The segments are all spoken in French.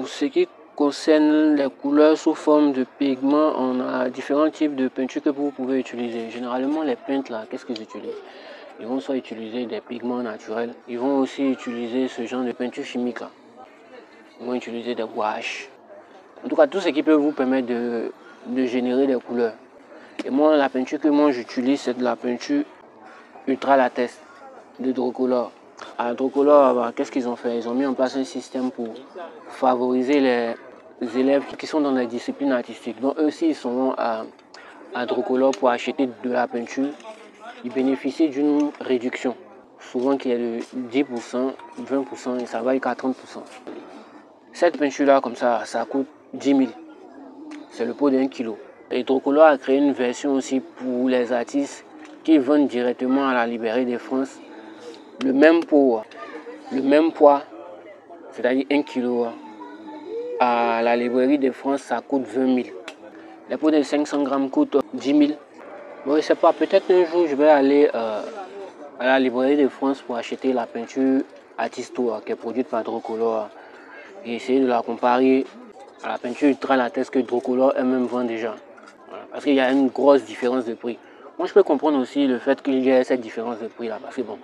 Pour ce qui concerne les couleurs sous forme de pigments, on a différents types de peintures que vous pouvez utiliser. Généralement, les peintres, là, qu'est-ce qu'ils utilisent? Ils vont soit utiliser des pigments naturels, ils vont aussi utiliser ce genre de peinture chimique là. Ils vont utiliser des gouaches. En tout cas, tout ce qui peut vous permettre de générer des couleurs. Et moi, la peinture que moi j'utilise, c'est de la peinture ultra latex de Drocolor. À Drocolor, qu'est-ce qu'ils ont fait? Ils ont mis en place un système pour favoriser les élèves qui sont dans les disciplines artistiques. Donc eux aussi, ils sont à Drocolor pour acheter de la peinture. Ils bénéficient d'une réduction, souvent qui est de 10%, 20% et ça va jusqu'à 30%. Cette peinture-là, comme ça coûte 10 000. C'est le pot d'1 kilo. Et Drocolor a créé une version aussi pour les artistes qui vendent directement à la Librairie de France le même pot, le même poids, c'est-à-dire 1 kilo. À la Librairie de France, ça coûte 20 000. Les pots de 500 grammes coûtent 10 000. Bon, je ne sais pas, peut-être un jour je vais aller à la Librairie de France pour acheter la peinture Artisto qui est produite par Drocolor et essayer de la comparer à la peinture ultra latex que Drocolor elle-même vend déjà. Voilà, parce qu'il y a une grosse différence de prix. Moi, je peux comprendre aussi le fait qu'il y ait cette différence de prix là, parce que bon,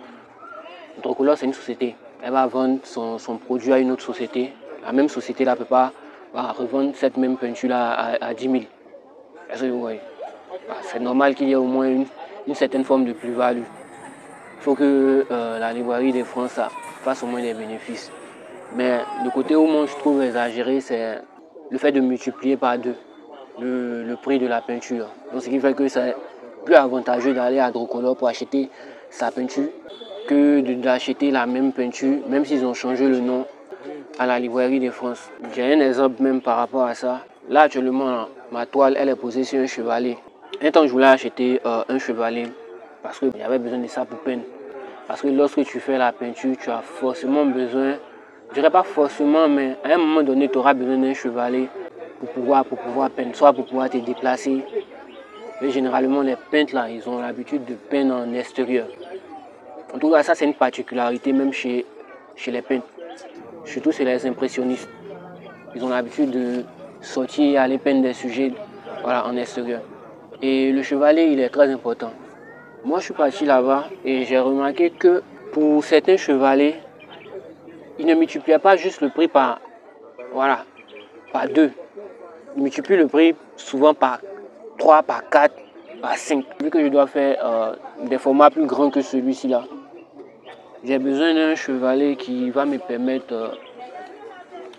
Drocolor c'est une société. Elle va vendre son produit à une autre société. La même société là ne peut pas revendre cette même peinture là à 10 000. Est-ce que vous voyez? C'est normal qu'il y ait au moins une certaine forme de plus-value. Il faut que la Librairie de France fasse au moins des bénéfices. Mais le côté où moi je trouve exagéré, c'est le fait de multiplier par 2 le prix de la peinture. Donc ce qui fait que c'est plus avantageux d'aller à Drocolor pour acheter sa peinture que d'acheter la même peinture, même s'ils ont changé le nom, à la Librairie de France. J'ai un exemple même par rapport à ça. Là actuellement, ma toile elle est posée sur un chevalet. Un temps je voulais acheter un chevalet parce qu'il y avait besoin de ça pour peindre. Parce que lorsque tu fais la peinture, tu as forcément besoin, je dirais pas forcément, mais à un moment donné, tu auras besoin d'un chevalet pour pouvoir peindre, soit pour pouvoir te déplacer. Mais généralement, les peintres là, ils ont l'habitude de peindre en extérieur. En tout cas, ça c'est une particularité même chez les peintres. Surtout chez les impressionnistes. Ils ont l'habitude de sortir et aller peindre des sujets en extérieur. Et le chevalet, il est très important. Moi, je suis parti là-bas et j'ai remarqué que pour certains chevalets, ils ne multipliaient pas juste le prix par 2. Ils multiplient le prix souvent par 3, par 4, par 5. Vu que je dois faire des formats plus grands que celui-ci là, j'ai besoin d'un chevalet qui va me permettre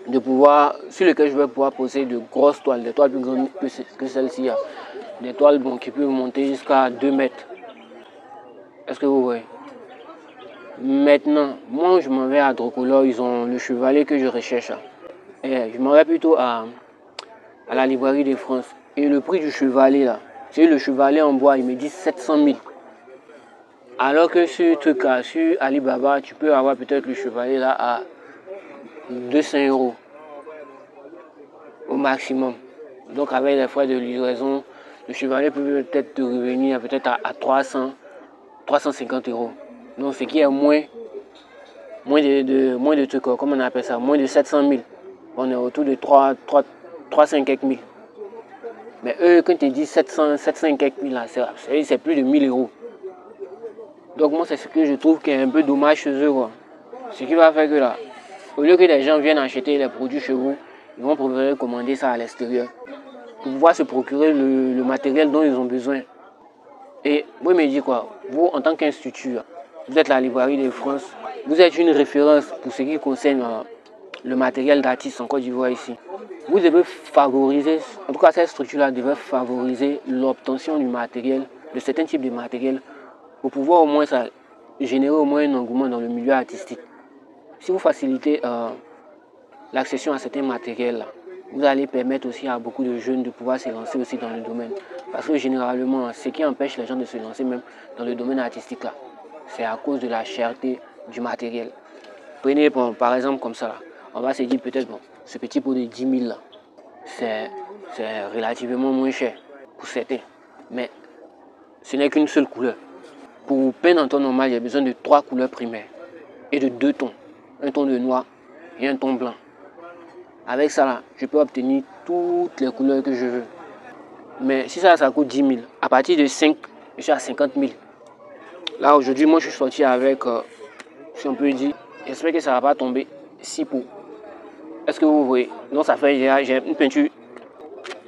de pouvoir, sur lequel je vais pouvoir poser de grosses toiles, des toiles plus grandes que celle-ci. Des toiles qui peuvent monter jusqu'à 2 mètres. Est-ce que vous voyez? Maintenant, moi je m'en vais à Drocolor, ils ont le chevalet que je recherche. Et je m'en vais plutôt à la Librairie de France. Et le prix du chevalet là, c'est le chevalet en bois, il me dit 700 000. Alors que sur Alibaba, tu peux avoir peut-être le chevalet là à 200 € au maximum. Donc avec les frais de livraison, le chevalet peut peut-être te revenir peut-être à 350 €. Donc ce qui est moins de trucs, comment on appelle ça, moins de 700 000. On est autour de 300 quelques mille. Mais eux, quand ils disent 700 quelques mille, c'est plus de 1000 €. Donc moi, c'est ce que je trouve qui est un peu dommage chez eux. Ce qui va faire que là, au lieu que les gens viennent acheter les produits chez vous, ils vont préférer commander ça à l'extérieur pour pouvoir se procurer le matériel dont ils ont besoin. Et vous me dites quoi? Vous, en tant qu'institut, vous êtes la Librairie de France, vous êtes une référence pour ce qui concerne le matériel d'artistes en Côte d'Ivoire ici. Vous devez favoriser, en tout cas cette structure-là devait favoriser l'obtention du matériel, de certains types de matériel, pour pouvoir au moins générer au moins un engouement dans le milieu artistique. Si vous facilitez l'accession à certains matériels, vous allez permettre aussi à beaucoup de jeunes de pouvoir se lancer aussi dans le domaine. Parce que généralement, ce qui empêche les gens de se lancer même dans le domaine artistique, là, c'est à cause de la cherté du matériel. Prenez par exemple comme ça, là, on va se dire peut-être, ce petit pot de 10 000, là, c'est relativement moins cher pour certains. Mais ce n'est qu'une seule couleur. Pour peindre en ton normal, il y a besoin de 3 couleurs primaires et de 2 tons. Un ton de noir et un ton blanc. Avec ça, là, je peux obtenir toutes les couleurs que je veux. Mais si ça coûte 10 000, à partir de 5, je suis à 50 000. Là, aujourd'hui, moi, je suis sorti avec, si on peut dire, j'espère que ça ne va pas tomber, 6 pots. Est-ce que vous voyez? Donc, ça fait, j'ai une peinture,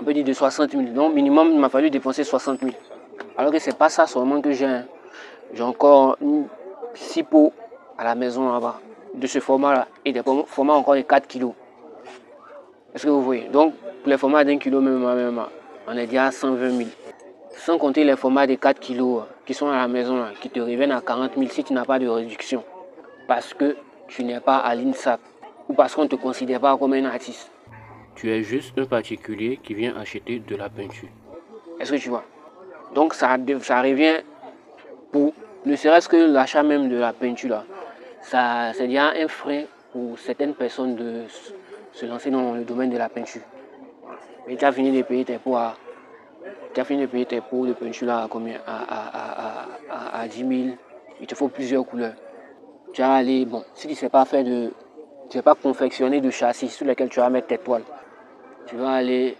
on peut dire de 60 000. Donc, minimum, il m'a fallu dépenser 60 000. Alors que c'est pas ça seulement que j'ai. J'ai encore 6 pots à la maison là-bas, de ce format-là, et des formats encore de 4 kg. Est-ce que vous voyez? Donc, pour les formats d'1 kg, même, on est déjà à 120 000. Sans compter les formats de 4 kg qui sont à la maison, là, qui te reviennent à 40 000 si tu n'as pas de réduction. Parce que tu n'es pas à l'INSAP ou parce qu'on ne te considère pas comme un artiste. Tu es juste un particulier qui vient acheter de la peinture. Est-ce que tu vois? Donc, ça revient pour ne serait-ce que l'achat même de la peinture, là. C'est déjà un frein pour certaines personnes de se lancer dans le domaine de la peinture. Mais tu as fini de payer tes pots de peinture là à combien? À 10 000. Il te faut plusieurs couleurs. Tu vas aller, bon, si tu ne sais pas faire tu ne sais pas confectionner de châssis sur lesquels tu vas mettre tes toiles, tu vas aller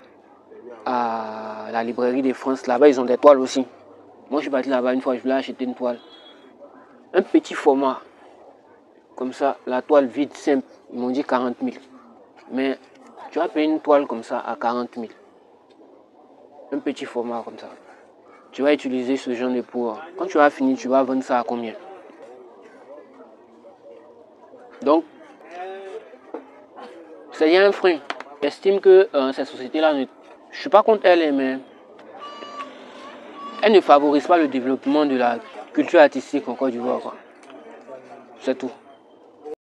à la librairie de France. Là-bas, ils ont des toiles aussi. Moi, je suis parti là-bas une fois, je voulais acheter une toile. Un petit format. Comme ça, la toile vide, simple. Ils m'ont dit 40 000. Mais tu vas payer une toile comme ça à 40 000. Un petit format comme ça. Tu vas utiliser ce genre de pot. Quand tu vas finir, tu vas vendre ça à combien? Donc, c'est un frein. J'estime que cette société-là, je ne suis pas contre elle, mais elle ne favorise pas le développement de la culture artistique en Côte d'Ivoire. C'est tout.